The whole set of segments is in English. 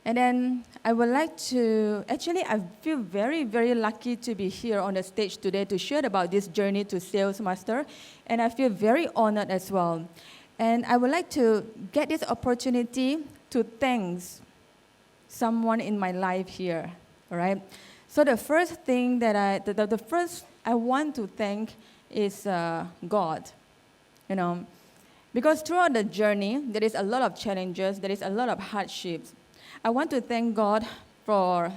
And then I would like to, actually I feel very, very lucky to be here on the stage today to share about this journey to Sales Master. And I feel very honored as well. And I would like to get this opportunity to thank someone in my life here, all right? So the first thing that the first I want to thank is God, you know. Because throughout the journey, there is a lot of challenges, there is a lot of hardships. I want to thank God for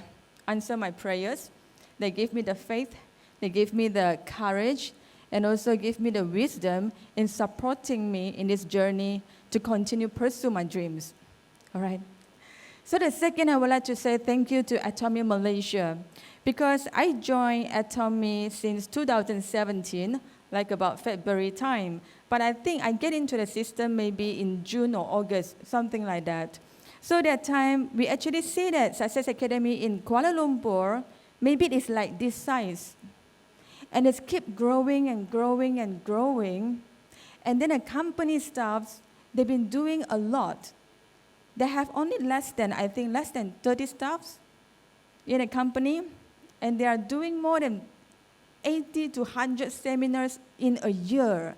answer my prayers. They give me the faith, they give me the courage, and also give me the wisdom in supporting me in this journey to continue pursue my dreams. All right. So the second, I would like to say thank you to Atomy Malaysia, because I joined Atomy since 2017, like about February time. But I think I get into the system maybe in June or August, something like that. So that time, we actually see that Success Academy in Kuala Lumpur, maybe it's like this size. And it's keep growing and growing and growing. And then the company staffs, they've been doing a lot. They have only less than 30 staffs in a company. And they are doing more than 80 to 100 seminars in a year.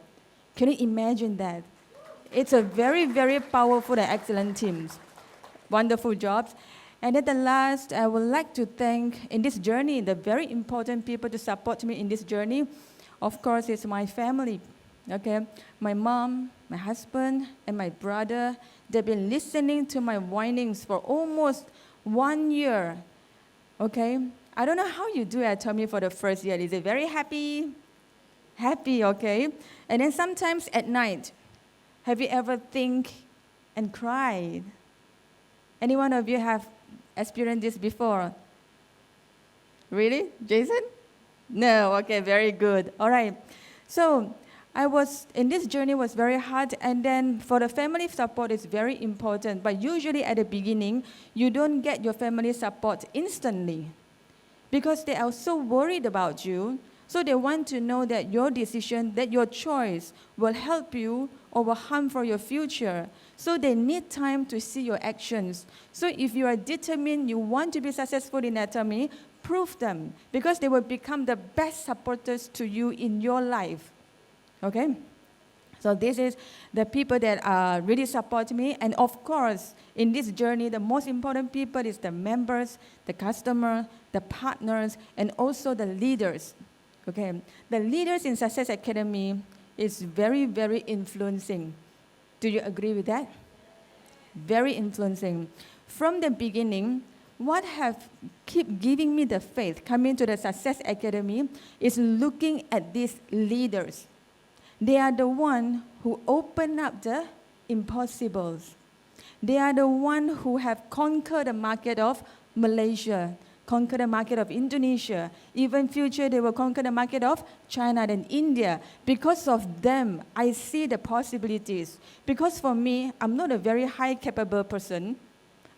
Can you imagine that? It's a very, very powerful and excellent teams. Wonderful jobs. And at the last, I would like to thank in this journey, the very important people to support me in this journey. Of course, it's my family, okay? My mom, my husband, and my brother. They've been listening to my whinings for almost 1 year, okay? I don't know how you do Atomy for the first year. Is it very happy? Happy, okay? And then sometimes at night, have you ever think and cried? Any one of you have experienced this before? Really? Jason? No, okay, very good. All right. So in this journey was very hard, and then for the family support is very important. But usually at the beginning, you don't get your family support instantly because they are so worried about you. So they want to know that your decision, that your choice will help you or will harm for your future. So they need time to see your actions. So if you are determined, you want to be successful in Atomy, prove them, because they will become the best supporters to you in your life. Okay? So this is the people that really support me. And of course, in this journey, the most important people is the members, the customer, the partners, and also the leaders. Okay? The leaders in Success Academy is very, very influencing. Do you agree with that? Very influencing. From the beginning, what have keep giving me the faith coming to the Success Academy is looking at these leaders. They are the one who open up the impossibles. They are the one who have conquered the market of Malaysia, conquer the market of Indonesia. Even future, they will conquer the market of China and India. Because of them, I see the possibilities. Because for me, I'm not a very high capable person.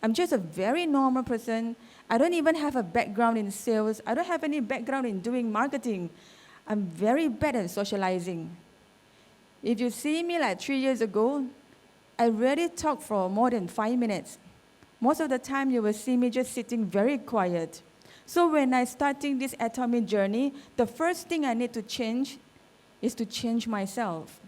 I'm just a very normal person. I don't even have a background in sales. I don't have any background in doing marketing. I'm very bad at socializing. If you see me like 3 years ago, I rarely talk for more than 5 minutes. Most of the time, you will see me just sitting very quiet. So when I starting this Atomy journey, the first thing I need to change is to change myself.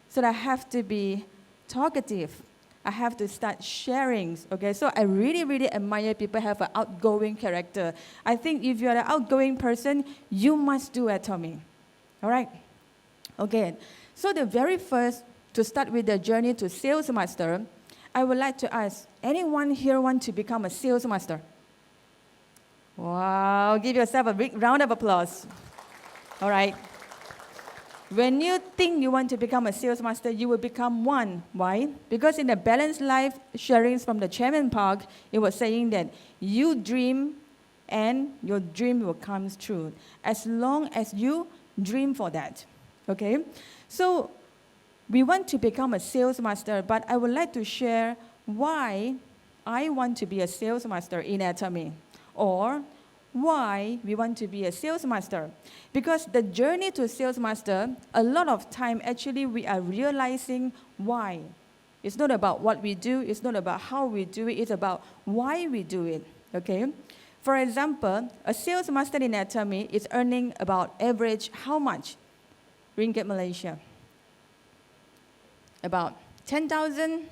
So I have to be talkative. I have to start sharing. Okay, so I really, really admire people who have an outgoing character. I think if you're an outgoing person, you must do Atomy. All right? Okay, so the very first, to start with the journey to Sales Master, I would like to ask, anyone here want to become a sales master? Wow, give yourself a big round of applause. All right. When you think you want to become a sales master, you will become one. Why? Because in the Balanced Life sharings from the Chairman Park, it was saying that you dream and your dream will come true. As long as you dream for that. Okay? So, we want to become a sales master, but I would like to share why I want to be a sales master in Atomy, or why we want to be a sales master. Because the journey to sales master, a lot of time actually we are realizing why. It's not about what we do. It's not about how we do it. It's about why we do it, okay? For example, a sales master in Atomy is earning about average how much? Ringgit Malaysia. About 10,000,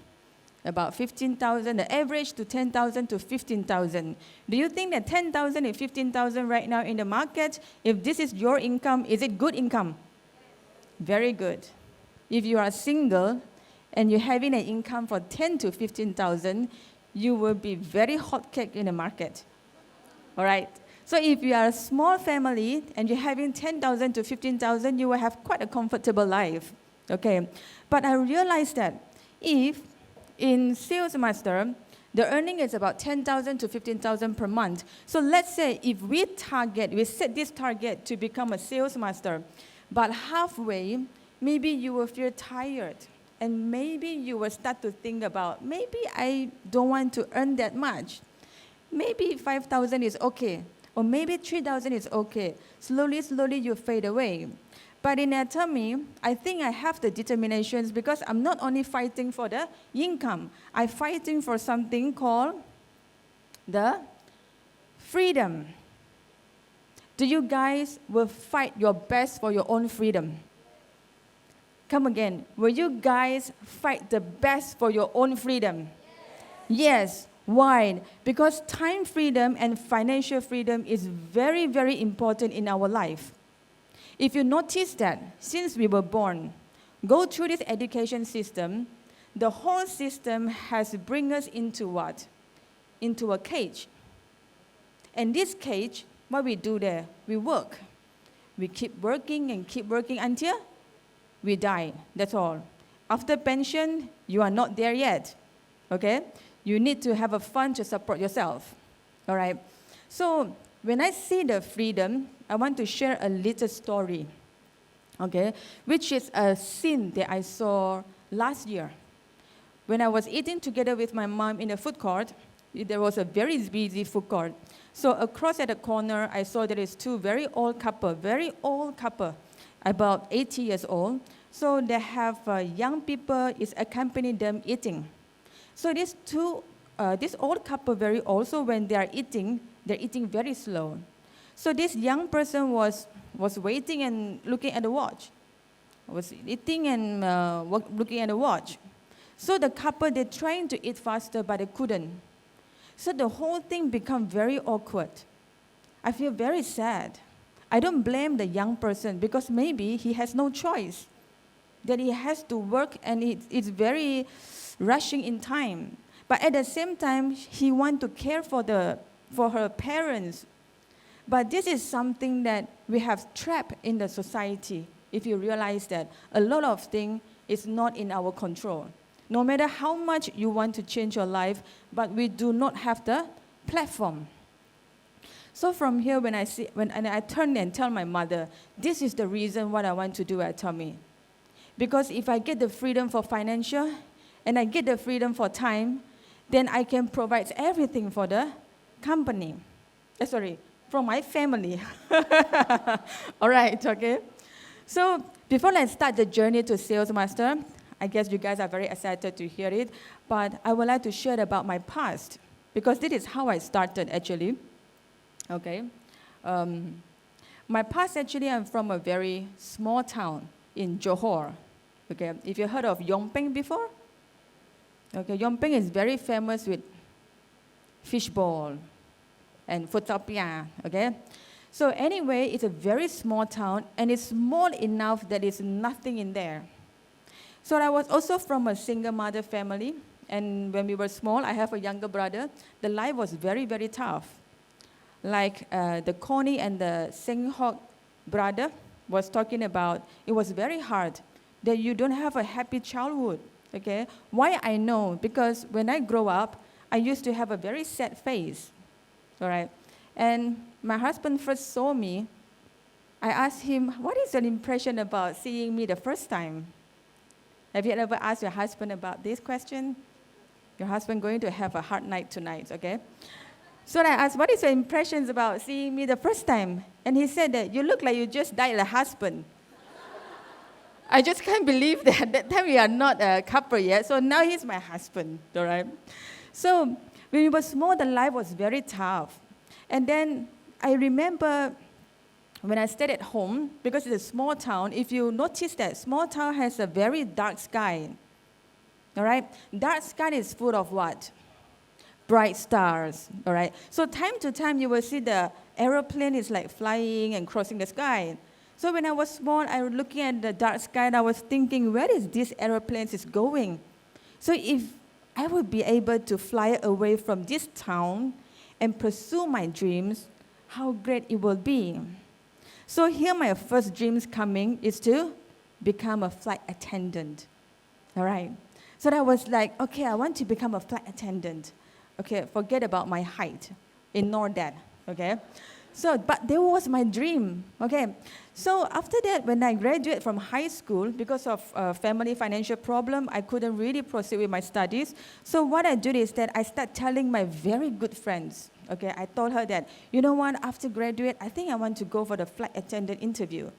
about 15,000, the average to 10,000 to 15,000. Do you think that 10,000 and 15,000 right now in the market, if this is your income, is it good income? Very good. If you are single and you're having an income for 10 to 15,000, you will be very hot cake in the market. All right? So if you are a small family and you're having 10,000 to 15,000, you will have quite a comfortable life. Okay? But I realized that if in Sales Master, the earning is about 10,000 to 15,000 per month. So let's say if we set this target to become a sales master, but halfway, maybe you will feel tired. And maybe you will start to think about, maybe I don't want to earn that much. Maybe 5,000 is okay. Or maybe 3,000 is okay. Slowly, slowly you fade away. But in Atomy, I think I have the determinations because I'm not only fighting for the income, I'm fighting for something called the freedom. Do you guys will fight your best for your own freedom? Come again. Will you guys fight the best for your own freedom? Yes. Why? Because time freedom and financial freedom is very, very important in our life. If you notice that, since we were born, go through this education system, the whole system has bring us into what? Into a cage. And this cage, what we do there? We work. We keep working and keep working until we die. That's all. After pension, you are not there yet. Okay? You need to have a fund to support yourself. All right? So when I see the freedom, I want to share a little story, okay, which is a scene that I saw last year. When I was eating together with my mom in a food court, there was a very busy food court. So across at the corner, I saw there is two very old couple, about 80 years old. So they have young people is accompanying them eating. So this old couple very old, so when they are eating, they're eating very slow. So this young person was waiting and looking at the watch. Was eating and looking at the watch. So the couple, they're trying to eat faster, but they couldn't. So the whole thing became very awkward. I feel very sad. I don't blame the young person because maybe he has no choice. That he has to work and it's very rushing in time. But at the same time, he wants to care for her parents. But this is something that we have trapped in the society, if you realize that a lot of things is not in our control. No matter how much you want to change your life, but we do not have the platform. So from here, when I turn and tell my mother, this is the reason what I want to do at Atomy. Because if I get the freedom for financial, and I get the freedom for time, then I can provide everything for the company. From my family. All right, okay? So before I start the journey to Sales Master, I guess you guys are very excited to hear it, but I would like to share about my past, because this is how I started, actually. Okay? My past, actually, I'm from a very small town in Johor. Okay? If you heard of Yongpeng before? Okay, Yongpeng is very famous with fishball and photopia, okay? So anyway, it's a very small town, and it's small enough that there's nothing in there. So I was also from a single mother family, and when we were small, I have a younger brother. The life was very, very tough. Like the Connie and the Seng Hock brother was talking about, it was very hard, that you don't have a happy childhood, okay? Why I know? Because when I grow up, I used to have a very sad face. All right. And my husband first saw me. I asked him, what is your impression about seeing me the first time? Have you ever asked your husband about this question? Your husband going to have a hard night tonight, okay? So I asked, what is your impressions about seeing me the first time? And he said that you look like you just died a husband. I just can't believe that that time we are not a couple yet. So now he's my husband, all right? So when we were small, the life was very tough. And then I remember when I stayed at home, because it's a small town, if you notice that small town has a very dark sky, all right? Dark sky is full of what? Bright stars, all right? So time to time, you will see the aeroplane is like flying and crossing the sky. So when I was small, I was looking at the dark sky and I was thinking, where is this aeroplane is going? So if I would be able to fly away from this town and pursue my dreams, how great it will be. So here my first dreams coming is to become a flight attendant, all right? So that was like, okay, I want to become a flight attendant. Okay, forget about my height. Ignore that, okay? So, but there was my dream, okay? So after that, when I graduated from high school, because of family financial problem, I couldn't really proceed with my studies. So what I did is that I started telling my very good friends, okay? I told her that, you know what, after graduate, I think I want to go for the flight attendant interview.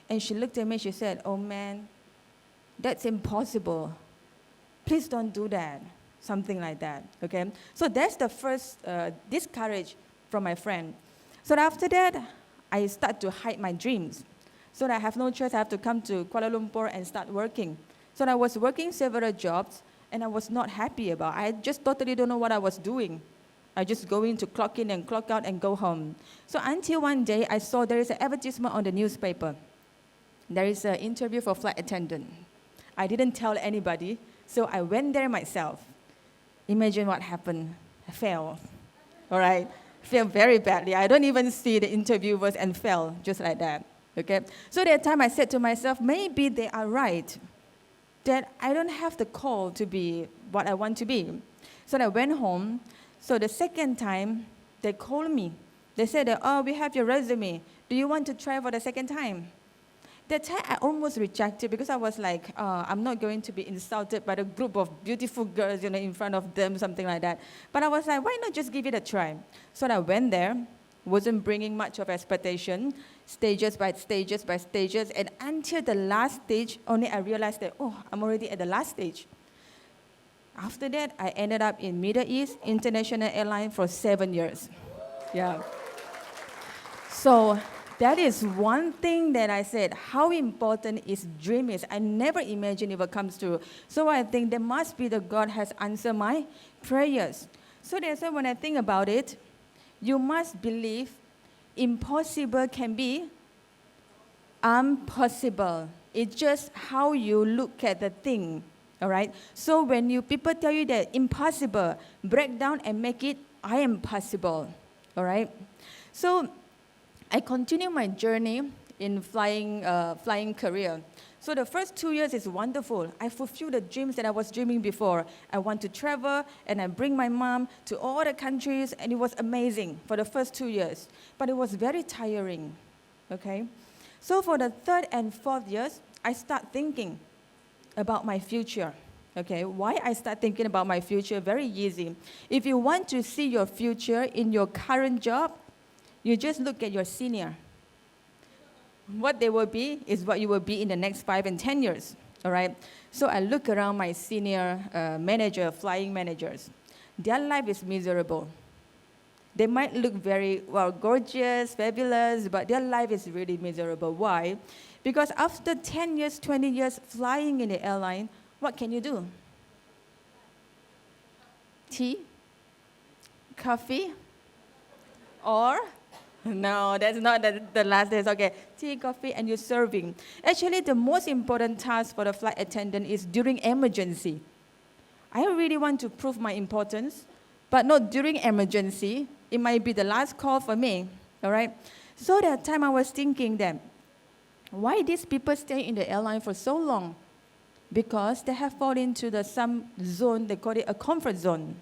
And she looked at me, she said, oh man, that's impossible. Please don't do that. Something like that, okay? So that's the first discourage from my friend. So after that, I start to hide my dreams. So I have no choice, I have to come to Kuala Lumpur and start working. So I was working several jobs, and I was not happy about it. I just totally don't know what I was doing. I just go in to clock in and clock out and go home. So until one day, I saw there is an advertisement on the newspaper. There is an interview for flight attendant. I didn't tell anybody, so I went there myself. Imagine what happened. I failed, all right? Failed very badly. I don't even see the interviewers and fell just like that, okay? So that time I said to myself, maybe they are right, that I don't have the call to be what I want to be. So I went home. So the second time, they called me. They said, oh, we have your resume. Do you want to try for the second time? That time I almost rejected because I was like, I'm not going to be insulted by a group of beautiful girls, in front of them, something like that. But I was like, why not just give it a try? So I went there, wasn't bringing much of expectation, stages by stages by stages, and until the last stage, only I realized that, oh, I'm already at the last stage. After that, I ended up in Middle East International Airline for 7 years. Yeah. So that is one thing that I said, how important is dream is. I never imagined it would come true. So I think there must be that God has answered my prayers. So that's why when I think about it, you must believe impossible can be impossible. It's just how you look at the thing, all right? So when people tell you that impossible, break down and make it I am possible, all right? So I continue my journey in flying career. So the first 2 years is wonderful. I fulfill the dreams that I was dreaming before. I want to travel, and I bring my mom to all the countries, and it was amazing for the first 2 years. But it was very tiring, okay? So for the third and fourth years, I start thinking about my future, okay? Why I start thinking about my future? Very easy. If you want to see your future in your current job, you just look at your senior. What they will be is what you will be in the next 5 and 10 years, all right? So I look around my senior flying managers. Their life is miserable. They might look very, gorgeous, fabulous, but their life is really miserable. Why? Because after 10 years, 20 years flying in the airline, what can you do? Tea? Coffee? Or? No, that's not the last days. Okay, tea, coffee, and you're serving. Actually, the most important task for the flight attendant is during emergency. I really want to prove my importance, but not during emergency. It might be the last call for me, all right? So that time I was thinking that, why these people stay in the airline for so long? Because they have fallen into some zone, they call it a comfort zone.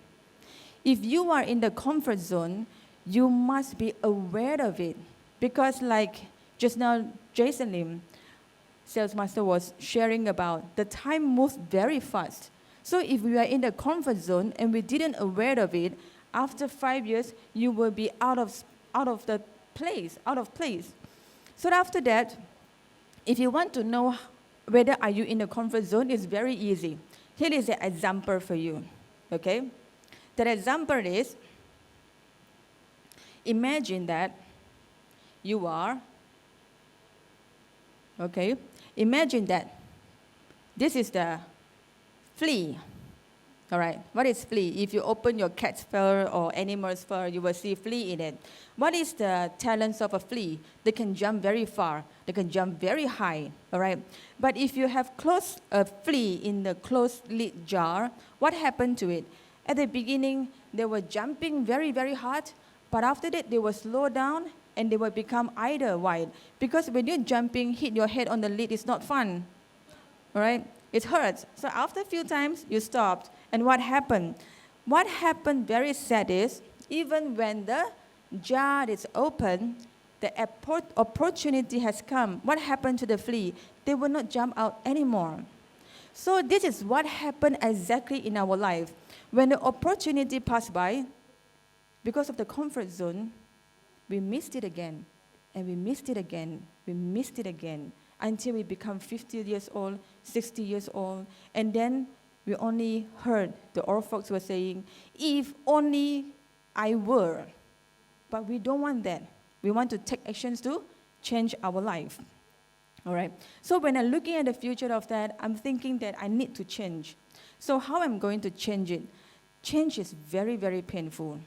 If you are in the comfort zone, you must be aware of it. Because like just now, Jason Lim, sales master, was sharing about, the time moves very fast. So if we are in the comfort zone and we didn't aware of it, after 5 years, you will be out of place. So after that, if you want to know whether are you in the comfort zone, is very easy. Here is an example for you, okay? That example is, imagine that you are, okay? Imagine that this is the flea. All right, what is flea? If you open your cat's fur or animal's fur, you will see flea in it. What is the talents of a flea? They can jump very far. They can jump very high, all right? But if you have closed a flea in the closed lid jar, what happened to it? At the beginning, they were jumping very, very hard, but after that, they will slow down and they will become either wide. Because when you're jumping, hit your head on the lid, it's not fun, all right? It hurts. So after a few times, you stopped. And what happened? What happened very sad is, even when the jar is open, the opportunity has come. What happened to the flea? They will not jump out anymore. So this is what happened exactly in our life. When the opportunity passed by, because of the comfort zone, we missed it again. And we missed it again. We missed it again. Until we become 50 years old, 60 years old. And then we only heard the old folks were saying, if only I were. But we don't want that. We want to take actions to change our life. All right. So when I'm looking at the future of that, I'm thinking that I need to change. So how I'm going to change it? Change is very, very painful.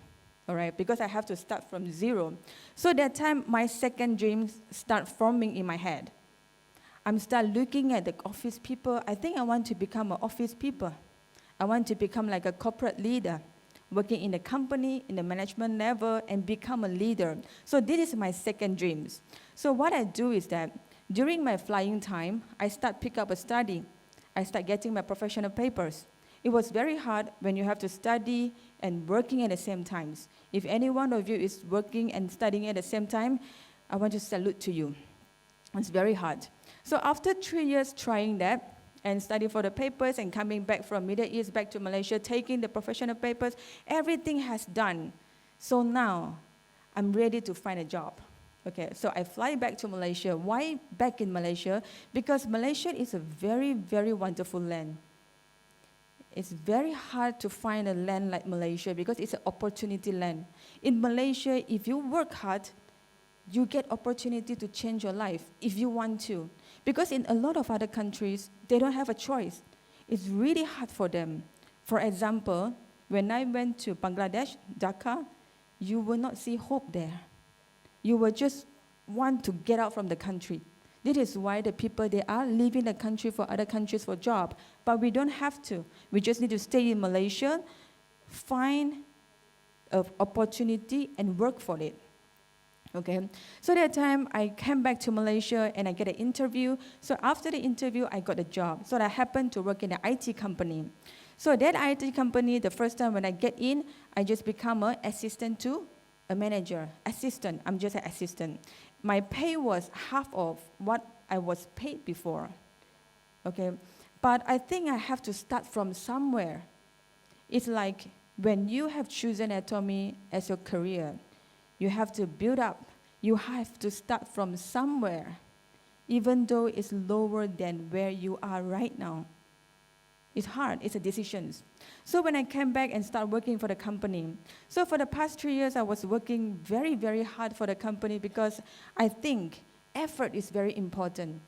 All right, because I have to start from zero. So that time, my second dreams start forming in my head. I'm start looking at the office people. I think I want to become an office people. I want to become like a corporate leader, working in the company, in the management level, and become a leader. So this is my second dreams. So what I do is that during my flying time, I start pick up a study. I start getting my professional papers. It was very hard when you have to study and working at the same time. If any one of you is working and studying at the same time, I want to salute to you. It's very hard. So after 3 years trying that and studying for the papers and coming back from Middle East back to Malaysia, taking the professional papers, everything has done. So now I'm ready to find a job. Okay, so I fly back to Malaysia. Why back in Malaysia? Because Malaysia is a very, very wonderful land. It's very hard to find a land like Malaysia because it's an opportunity land. In Malaysia, if you work hard, you get opportunity to change your life if you want to. Because in a lot of other countries, they don't have a choice. It's really hard for them. For example, when I went to Bangladesh, Dhaka, you will not see hope there. You will just want to get out from the country. This is why the people, they are leaving the country for other countries for job. But we don't have to. We just need to stay in Malaysia, find an opportunity, and work for it. Okay, so that time I came back to Malaysia and I get an interview. So after the interview, I got a job. So I happened to work in an IT company. So that IT company, the first time when I get in, I just become an assistant to a manager. Assistant, I'm just an assistant. My pay was half of what I was paid before. Okay, but I think I have to start from somewhere. It's like when you have chosen Atomy as your career, you have to build up. You have to start from somewhere, even though it's lower than where you are right now. It's hard. It's a decision. So when I came back and started working for the company, so for the past 3 years, I was working very, very hard for the company because I think effort is very important.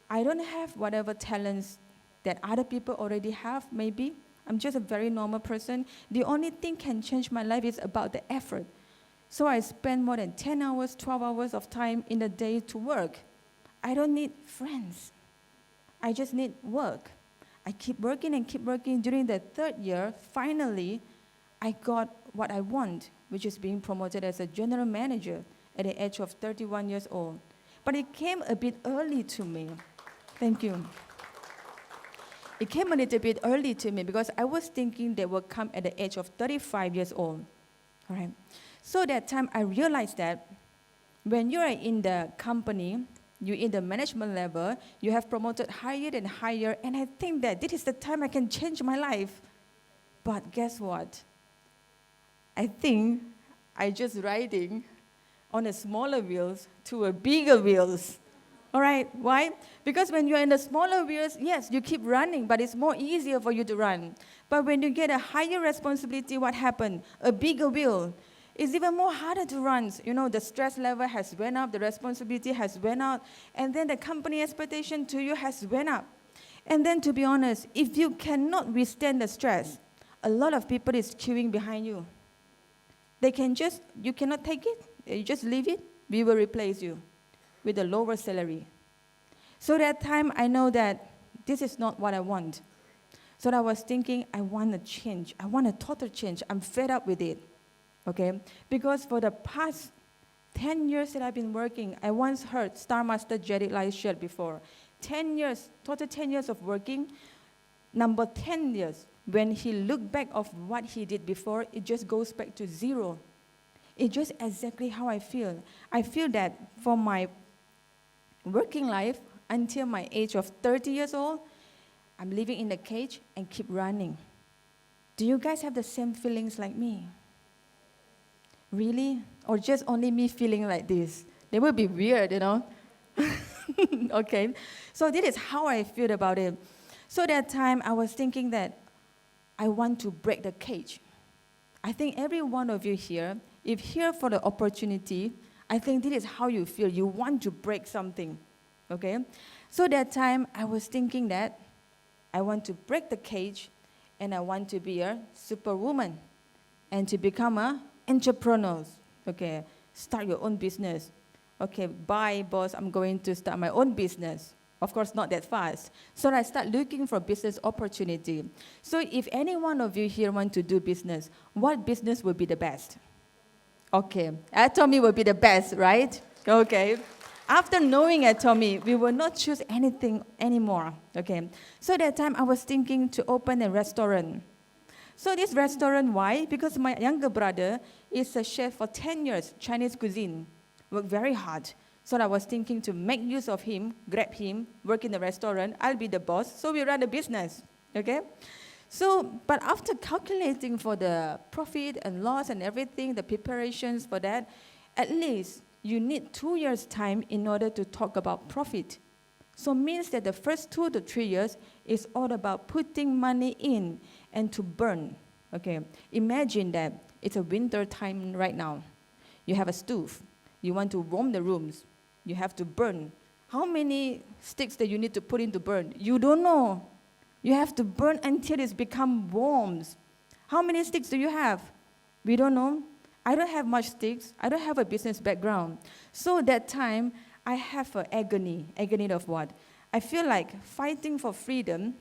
I don't have whatever talents that other people already have, maybe. I'm just a very normal person. The only thing can change my life is about the effort. So I spend more than 10 hours, 12 hours of time in a day to work. I don't need friends. I just need work. I keep working and keep working. During the third year, finally, I got what I want, which is being promoted as a general manager at the age of 31 years old. But it came a bit early to me. Thank you. It came a little bit early to me because I was thinking they would come at the age of 35 years old. All right. So that time I realized that when you are in the company, you're in the management level, you have promoted higher and higher, and I think that this is the time I can change my life. But guess what? I think I just riding on a smaller wheels to a bigger wheels. All right, why? Because when you're in the smaller wheels, yes, you keep running, but it's more easier for you to run. But when you get a higher responsibility, what happened? A bigger wheel. It's even more harder to run. You know, the stress level has went up, the responsibility has went up, and then the company expectation to you has went up. And then to be honest, if you cannot withstand the stress, a lot of people is queuing behind you. You cannot take it, you just leave it, we will replace you with a lower salary. So that time I know that this is not what I want. So I was thinking, I want a change. I want a total change. I'm fed up with it. Okay? Because for the past 10 years that I've been working, I once heard Star Master Jedic Light shared before. 10 years, total 10 years of working, number 10 years, when he looked back of what he did before, it just goes back to zero. It's just exactly how I feel. I feel that for my working life, until my age of 30 years old, I'm living in the cage and keep running. Do you guys have the same feelings like me? Really? Or just only me feeling like this? They would be weird, you know? Okay. So this is how I feel about it. So that time I was thinking that I want to break the cage. I think every one of you here, if here for the opportunity, I think this is how you feel. You want to break something. Okay? So that time I was thinking that I want to break the cage and I want to be a superwoman and to become an entrepreneur. Okay? Start your own business. Okay, bye, boss, I'm going to start my own business. Of course, not that fast. So I start looking for business opportunity. So if any one of you here want to do business, what business would be the best? Okay, Atomy will be the best, right? Okay. After knowing Atomy, we will not choose anything anymore. Okay. So that time I was thinking to open a restaurant. So this restaurant, why? Because my younger brother is a chef for 10 years, Chinese cuisine. Worked very hard. So I was thinking to make use of him, grab him, work in the restaurant. I'll be the boss, so we run the business, okay? So, but after calculating for the profit and loss and everything, the preparations for that, at least you need 2 years' time in order to talk about profit. So means that the first 2 to 3 years is all about putting money in and to burn, okay? Imagine that it's a winter time right now. You have a stove. You want to warm the rooms. You have to burn. How many sticks that you need to put in to burn? You don't know. You have to burn until it's become warm. How many sticks do you have? We don't know. I don't have much sticks. I don't have a business background. So that time, I have an agony. Agony of what? I feel like fighting for freedom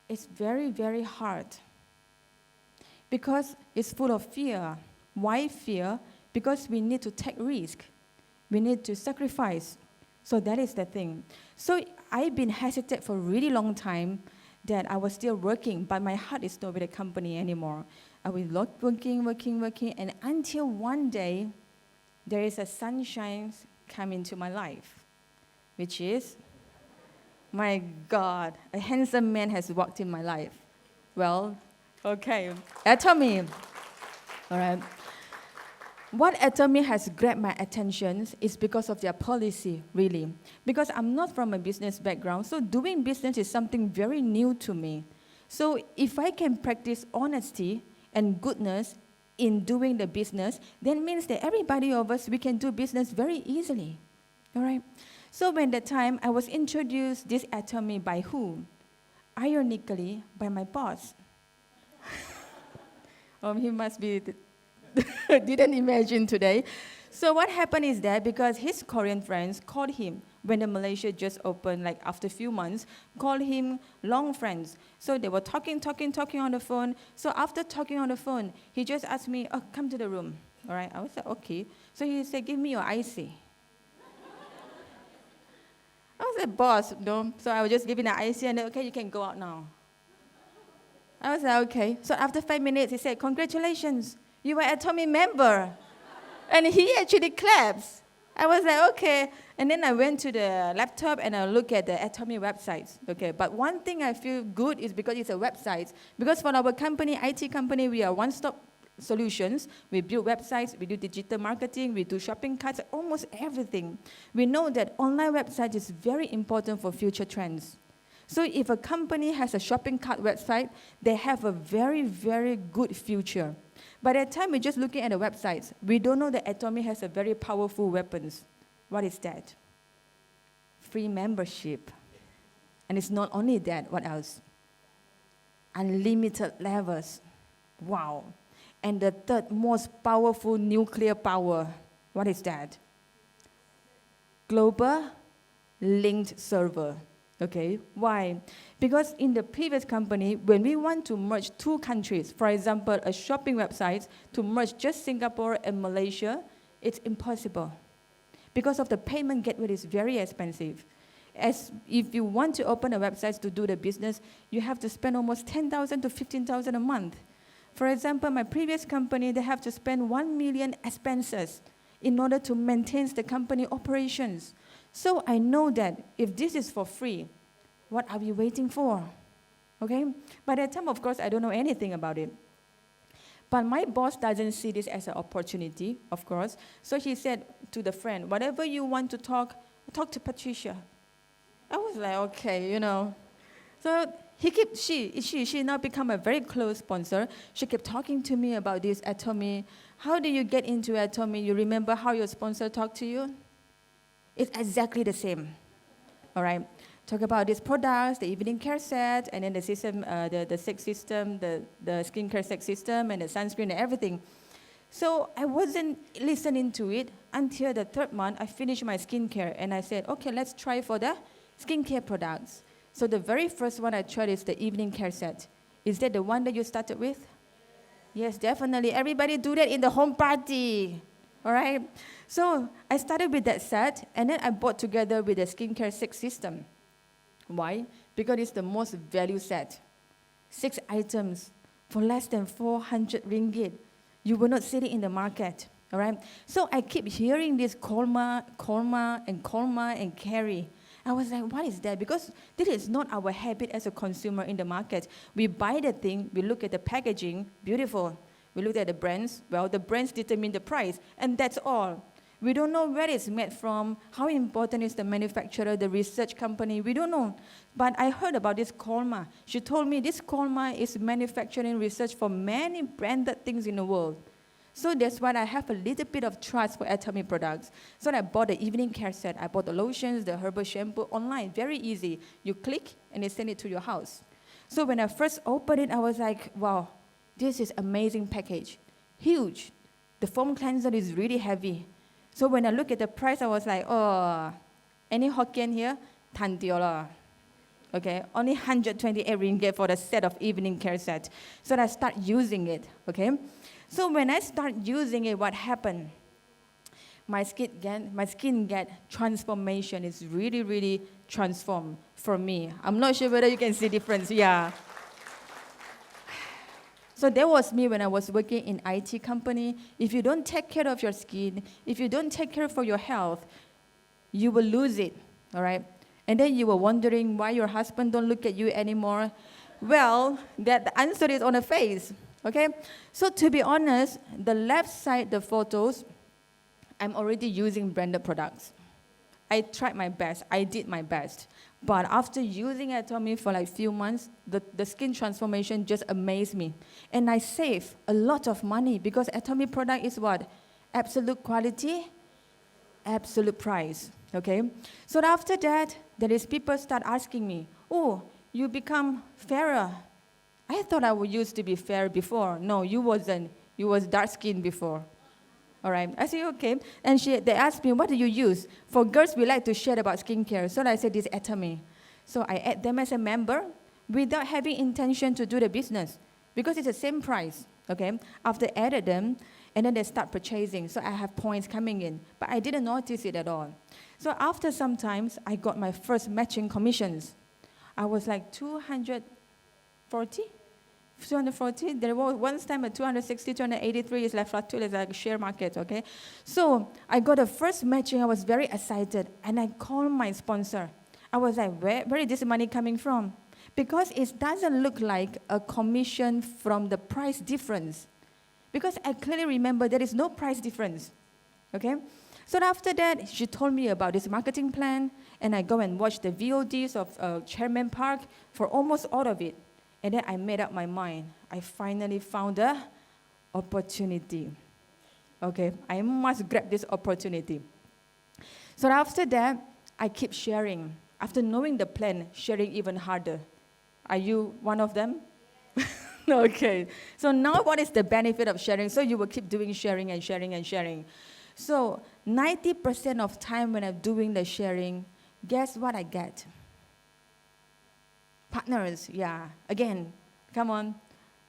is very, very hard. Because it's full of fear. Why fear? Because we need to take risk. We need to sacrifice. So that is the thing. So I've been hesitant for a really long time that I was still working, but my heart is not with the company anymore. I was working, and until one day, there is a sunshine come into my life, which is, my God, a handsome man has walked in my life. Well, okay, Atomy. All right. What Atomy has grabbed my attention is because of their policy, really. Because I'm not from a business background, so doing business is something very new to me. So if I can practice honesty and goodness in doing the business, then means that everybody of us, we can do business very easily. All right? So when that time, I was introduced this Atomy by whom? Ironically, by my boss. He must be... didn't imagine today. So what happened is that because his Korean friends called him when the Malaysia just opened, like after a few months, called him long friends. So they were talking on the phone. So after talking on the phone, he just asked me, oh, come to the room. All right, I was like, okay. So he said, give me your IC. I was like, boss, no. So I was just giving the IC and then, okay, you can go out now. I was like, okay. So after 5 minutes, he said, congratulations. You were an Atomy member. And he actually claps. I was like, okay. And then I went to the laptop and I looked at the Atomy websites. Okay, but one thing I feel good is because it's a website. Because for our company, IT company, we are one-stop solutions. We build websites, we do digital marketing, we do shopping carts, almost everything. We know that online website is very important for future trends. So if a company has a shopping cart website, they have a very, very good future. By the time we're just looking at the websites, we don't know that Atomy has a very powerful weapons. What is that? Free membership. And it's not only that, what else? Unlimited levels. Wow. And the third most powerful nuclear power, what is that? Global linked server. Okay, why? Because in the previous company, when we want to merge two countries, for example, a shopping website, to merge just Singapore and Malaysia, it's impossible. Because of the payment gateway is very expensive. As if you want to open a website to do the business, you have to spend almost 10,000 to 15,000 a month. For example, my previous company, they have to spend 1 million expenses in order to maintain the company operations. So I know that if this is for free, what are we waiting for? Okay? By that time, of course, I don't know anything about it. But my boss doesn't see this as an opportunity, of course. So he said to the friend, whatever you want to talk to Patricia. I was like, okay, you know. So she now become a very close sponsor. She kept talking to me about this Atomy. How do you get into Atomy? You remember how your sponsor talked to you? It's exactly the same. All right. Talk about these products, the evening care set, and then the system, the sex system, the skincare sex system, and the sunscreen and everything. So I wasn't listening to it until the third month. I finished my skincare, and I said, okay, let's try for the skincare products. So the very first one I tried is the evening care set. Is that the one that you started with? Yes, definitely. Everybody do that in the home party. All right? So I started with that set, and then I bought together with the skincare sex system. Why? Because it's the most value set. 6 items for less than 400 ringgit. You will not see it in the market. All right? So I keep hearing this Kolma, and carry. I was like, what is that? Because this is not our habit as a consumer in the market. We buy the thing, we look at the packaging, beautiful. We look at the brands, well, the brands determine the price, and that's all. We don't know where it's made from, how important is the manufacturer, the research company, we don't know. But I heard about this Kolma. She told me this Kolma is manufacturing research for many branded things in the world. So that's why I have a little bit of trust for Atomy products. So I bought the evening care set. I bought the lotions, the herbal shampoo online, very easy. You click and they send it to your house. So when I first opened it, I was like, wow, this is amazing package, huge. The foam cleanser is really heavy. So when I look at the price, I was like, oh, any Hokkien here? Tan tio la. Okay, only 128 ringgit for the set of evening care set. So I start using it, okay? So when I start using it, what happened? My skin get transformation. It's really, really transformed for me. I'm not sure whether you can see difference, yeah. So that was me when I was working in IT company. If you don't take care of your skin, if you don't take care for your health, you will lose it, all right? And then you were wondering why your husband don't look at you anymore. Well, the answer is on the face, okay? So to be honest, the left side, the photos, I'm already using branded products. I tried my best. I did my best. But after using Atomy for like few months, the skin transformation just amazed me. And I save a lot of money because Atomy product is what? Absolute quality, absolute price. Okay? So after that, there is people start asking me, oh, you become fairer. I thought I used to be fair before. No, you wasn't. You was dark skin before. All right. I say, okay. And they asked me, what do you use? For girls, we like to share about skincare. So I said, this Atomy. So I add them as a member without having intention to do the business because it's the same price. Okay. After I added them, and then they start purchasing. So I have points coming in. But I didn't notice it at all. So after some times, I got my first matching commissions. I was like 240. There was one time at 260, 283 is like fluctuate, it's like share market, okay? So I got the first matching, I was very excited, and I called my sponsor. I was like, where is this money coming from? Because it doesn't look like a commission from the price difference. Because I clearly remember there is no price difference. Okay? So after that, she told me about this marketing plan, and I go and watch the VODs of Chairman Park for almost all of it. And then I made up my mind. I finally found a opportunity. Okay, I must grab this opportunity. So after that, I keep sharing. After knowing the plan, sharing even harder. Are you one of them? Okay. So now what is the benefit of sharing? So you will keep doing sharing and sharing and sharing. So 90% of time when I'm doing the sharing, guess what I get? Partners, yeah. Again, come on.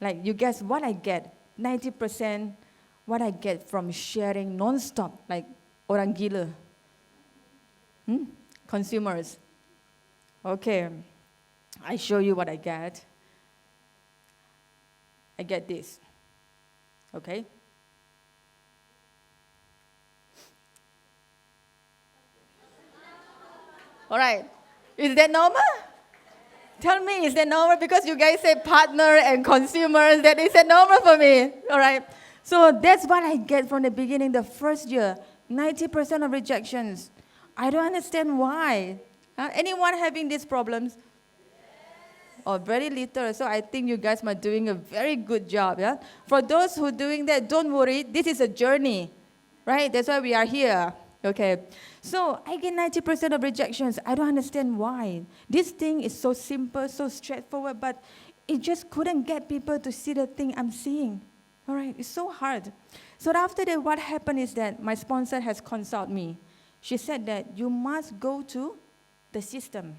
Like, you guess what I get? 90% what I get from sharing non-stop, like orang gila. Consumers. Okay, I show you what I get. I get this. Okay? All right. Is that normal? Tell me, is that normal? Because you guys say partner and consumers, that is that normal for me. All right. So that's what I get from the beginning, the first year. 90% of rejections. I don't understand why. Anyone having these problems? Or very little. So I think you guys are doing a very good job. Yeah. For those who are doing that, don't worry. This is a journey, right? That's why we are here. Okay. So I get 90% of rejections. I don't understand why. This thing is so simple, so straightforward, but it just couldn't get people to see the thing I'm seeing. All right. It's so hard. So after that, what happened is that my sponsor has consulted me. She said that you must go to the system.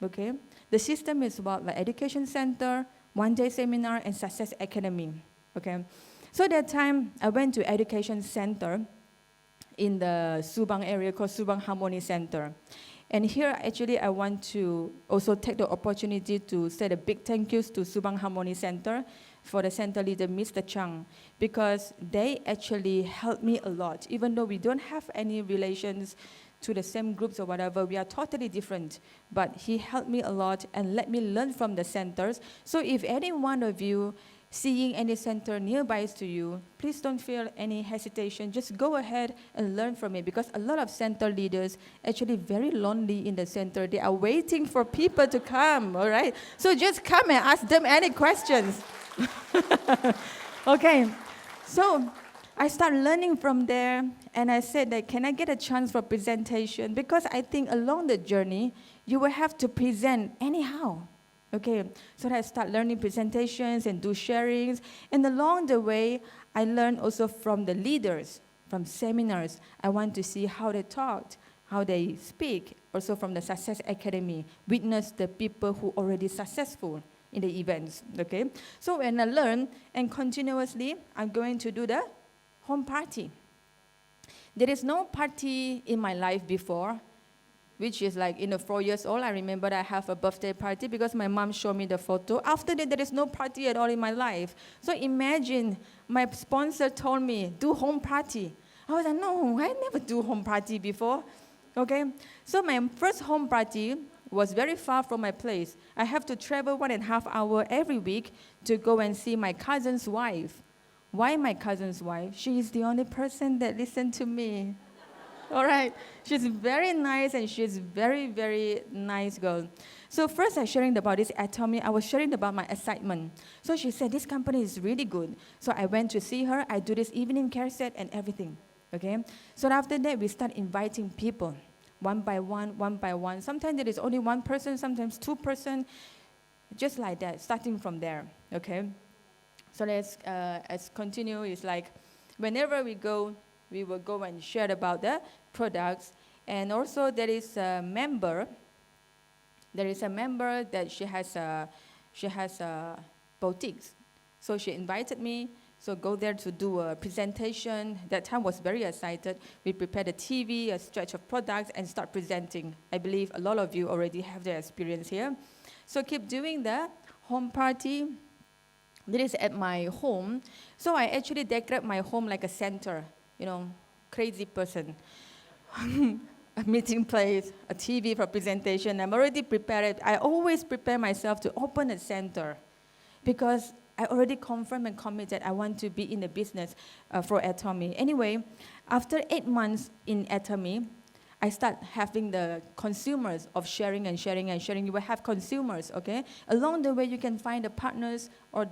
Okay? The system is about like education center, one-day seminar, and success academy. Okay? So that time, I went to education center in the Subang area called Subang Harmony Center. And here, actually, I want to also take the opportunity to say a big thank yous to Subang Harmony Center for the center leader, Mr. Chang, because they actually helped me a lot. Even though we don't have any relations to the same groups or whatever, we are totally different. But he helped me a lot and let me learn from the centers. So if any one of you seeing any center nearby to you, please don't feel any hesitation. Just go ahead and learn from it, because a lot of center leaders actually very lonely in the center. They are waiting for people to come, all right? So just come and ask them any questions. Okay, so I started learning from there, and I said that, can I get a chance for presentation? Because I think along the journey, you will have to present anyhow. Okay, so I start learning presentations and do sharings. And along the way, I learned also from the leaders, from seminars. I want to see how they talked, how they speak. Also from the Success Academy, witness the people who are already successful in the events. Okay, so when I learn, and continuously, I'm going to do the home party. There is no party in my life before, which is like, 4 years old, I remember I have a birthday party because my mom showed me the photo. After that, there is no party at all in my life. So imagine, my sponsor told me, do home party. I was like, no, I never do home party before. Okay, so my first home party was very far from my place. I have to travel 1.5 hours every week to go and see my cousin's wife. Why my cousin's wife? She is the only person that listened to me. All right. She's very nice, and she's very, very nice girl. So first I sharing about this Atomy. I was sharing about my excitement. So she said, this company is really good. So I went to see her. I do this evening care set and everything. Okay. So after that, we start inviting people, one by one, one by one. Sometimes there is only one person, sometimes 2 person, just like that, starting from there. Okay. So let's continue. It's like whenever we go, we will go and share about the products. And also there is a member. There is a member that she has boutiques. So she invited me. So go there to do a presentation. That time was very excited. We prepared a TV, a stretch of products, and start presenting. I believe a lot of you already have the experience here. So keep doing the home party. This is at my home. So I actually decorate my home like a center. Crazy person. A meeting place, a TV for presentation. I'm already prepared. I always prepare myself to open a center, because I already confirmed and committed I want to be in the business for Atomy. Anyway, after 8 months in Atomy, I start having the consumers of sharing and sharing and sharing. You will have consumers, okay? Along the way, you can find the partners or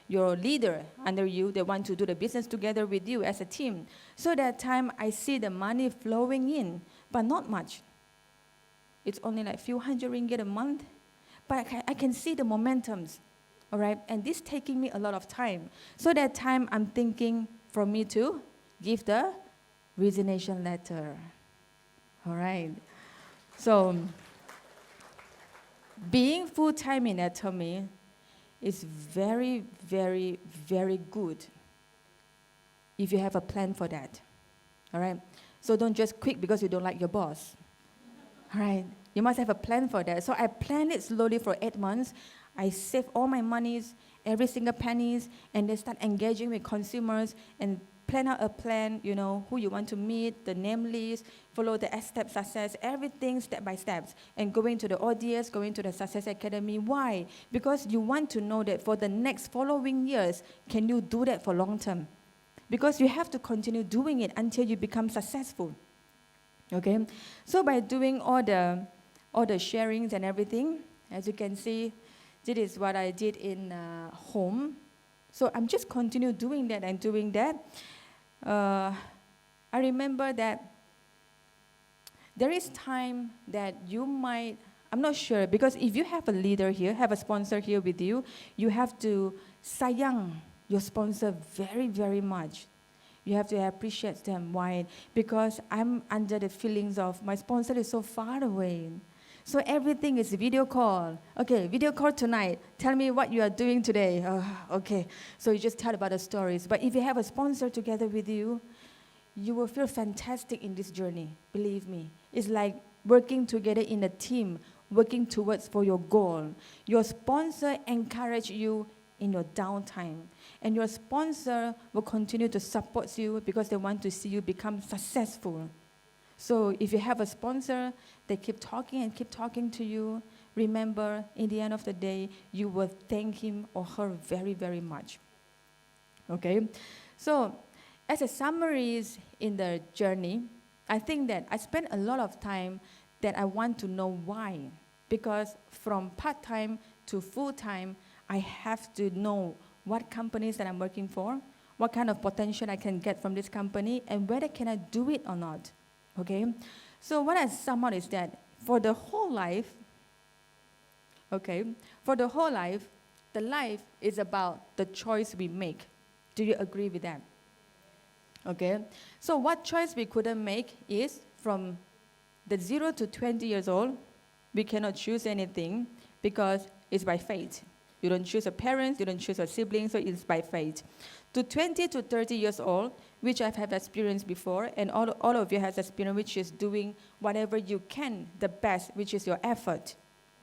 your leader under you. They want to do the business together with you as a team. So that time, I see the money flowing in, but not much. It's only like a few hundred ringgit a month, but I can see the momentums, all right? And this taking me a lot of time. So that time, I'm thinking for me to give the resignation letter. All right. So, being full-time in Atomy is very, very, very good if you have a plan for that. All right. So don't just quit because you don't like your boss. All right. You must have a plan for that. So I planned it slowly for 8 months. I saved all my monies, every single pennies, and then start engaging with consumers and plan out a plan, who you want to meet, the name list, follow the step success, everything step by steps, and going to the ODS, going to the Success Academy. Why? Because you want to know that for the next following years, can you do that for long term? Because you have to continue doing it until you become successful. Okay? So by doing all the sharings and everything, as you can see, this is what I did in home. So I'm just continue doing that and doing that. I remember that there is time that you might, I'm not sure, because if you have a leader here, have a sponsor here with you, you have to sayang your sponsor very, very much. You have to appreciate them. Why? Because I'm under the feelings of my sponsor is so far away. So everything is video call. Okay, video call tonight. Tell me what you are doing today. Okay. So you just tell about the stories. But if you have a sponsor together with you, you will feel fantastic in this journey. Believe me. It's like working together in a team, working towards for your goal. Your sponsor encourage you in your downtime. And your sponsor will continue to support you because they want to see you become successful. So if you have a sponsor, they keep talking to you. Remember, in the end of the day, you will thank him or her very, very much. Okay? So as a summaries in the journey, I think that I spent a lot of time that I want to know why. Because from part-time to full-time, I have to know what companies that I'm working for, what kind of potential I can get from this company, and whether can I do it or not. Okay, so what I sum up is that for the whole life, the life is about the choice we make. Do you agree with that? Okay, so what choice we couldn't make is from the 0 to 20 years old, we cannot choose anything because it's by fate. You don't choose your parents, you don't choose your siblings, so it's by fate. To 20 to 30 years old, which I've had experience before, and all of you has experience, which is doing whatever you can, the best, which is your effort.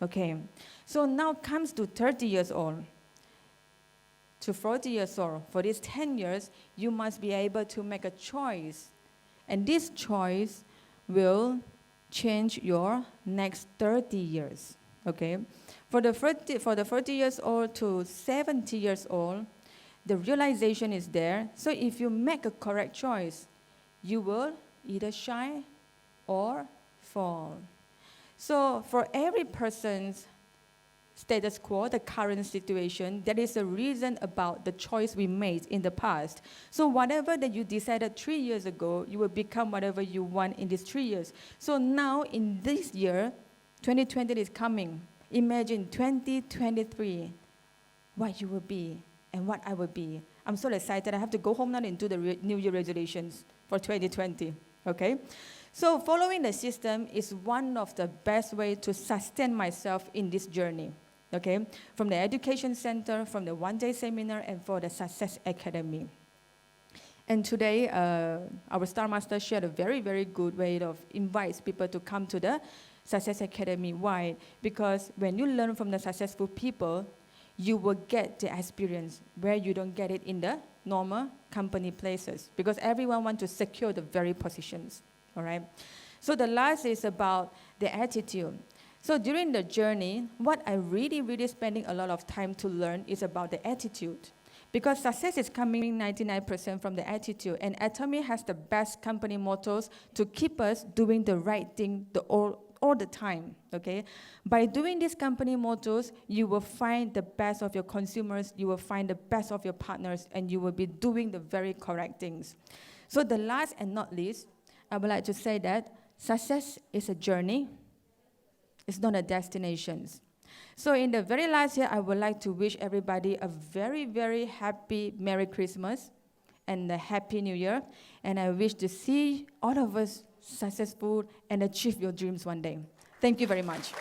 Okay. So now comes to 30 years old, to 40 years old. For these 10 years, you must be able to make a choice. And this choice will change your next 30 years. Okay. For the 40 years old to 70 years old, the realization is there. So if you make a correct choice, you will either shine or fall. So for every person's status quo, the current situation, there is a reason about the choice we made in the past. So whatever that you decided 3 years ago, you will become whatever you want in these 3 years. So now in this year, 2020 is coming. Imagine 2023, what you will be and what I will be. I'm so excited. I have to go home now and do the New Year resolutions for 2020, okay? So following the system is one of the best ways to sustain myself in this journey, okay? From the education center, from the one-day seminar, and for the Success Academy. And today, our Star Master shared a very, very good way of invites people to come to the Success Academy. Why? Because when you learn from the successful people, you will get the experience where you don't get it in the normal company places. Because everyone wants to secure the very positions. All right. So the last is about the attitude. So during the journey, what I really spending a lot of time to learn is about the attitude. Because success is coming 99% from the attitude, and Atomy has the best company mottos to keep us doing the right thing all the time, okay? By doing these company mottos, you will find the best of your consumers, you will find the best of your partners, and you will be doing the very correct things. So the last and not least, I would like to say that success is a journey, it's not a destination. So in the very last year, I would like to wish everybody a very happy Merry Christmas and a Happy New Year. And I wish to see all of us successful and achieve your dreams one day. Thank you very much.